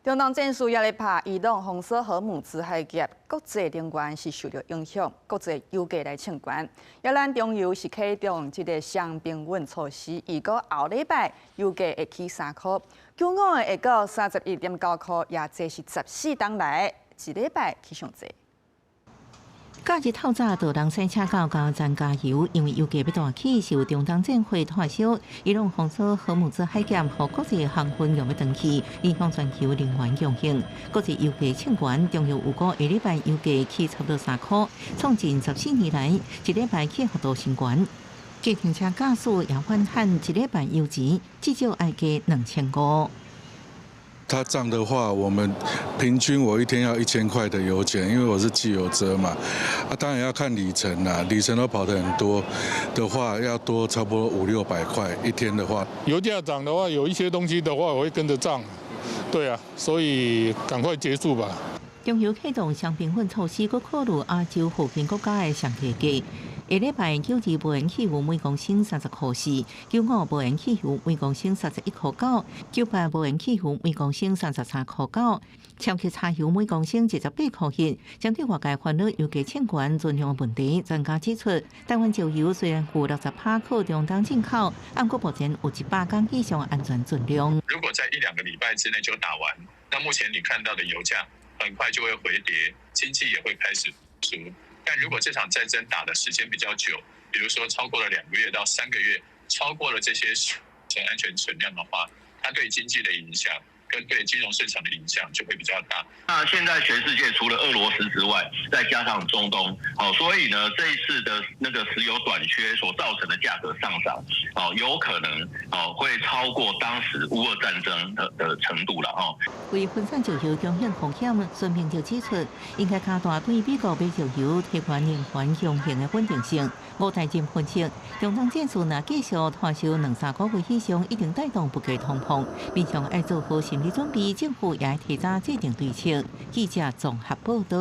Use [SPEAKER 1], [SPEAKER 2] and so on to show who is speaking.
[SPEAKER 1] 中东战事也咧拍伊朗红色核武制海峡国际能源是受到影响，国际油价来抢关。约兰中油是启动这个双平稳措施，如果后礼拜油价会起3块，今后会到31.9块，也这是14天来一礼拜起上济。
[SPEAKER 2] 假日透早，就人先车到加站加油，因为油价要大起，受中东战火炭烧，伊朗封锁荷姆兹海峡，和国际航运用要断气，影响全球能源供应。国际油价抢悬，中油预估下礼拜油价起差不多3块，创近14年来一礼拜起幅度新高。计程车驾驶也反喊一礼拜油钱至少要加2500。
[SPEAKER 3] 它涨的话，我们平均我一天要1000块的油钱，因为我是汽油车嘛，当然要看里程啦，里程都跑得很多的话，要多差不多500-600块一天的话。
[SPEAKER 4] 油价涨的话，有一些东西的话我会跟着涨，对啊，所以赶快结束吧。
[SPEAKER 2] 中油启动双平稳措施，佮考虑亚洲附近国家的上提价。 下礼拜92无烟汽油每公升30块4，95无烟汽油每公升31块9，98无烟汽油每公升33块9，超级柴油每公升78块1。针对外界烦恼油价抢悬存量问题，专家指出，台湾石油虽然有60%靠中东进口，但目前有100天以上安全存量。
[SPEAKER 5] 如果在1-2个礼拜之内就打完，那目前你看到的油价很快就会回跌，经济也会开始复苏。 但如果这场战争打的时间比较久，比如说超过了2个月到3个月，超过了这些安全存量的话，它对经济的影响跟对金融市场的影响就会比较大。
[SPEAKER 6] 那现在全世界除了俄罗斯之外，再加上中东，所以呢，这一次的那个石油短缺所造成的价格上涨，有可能会超过当时乌俄战争的程度了
[SPEAKER 2] 为分散石油中险风险，孙明就指出，应该加大对美国买石油提高能源供应的稳定性。吴台金分析，中东战事若继续炭烧2-3个月以上，已经带动不计通膨，民众要做好心理准备，政府也提早制定对策。记者综合报道。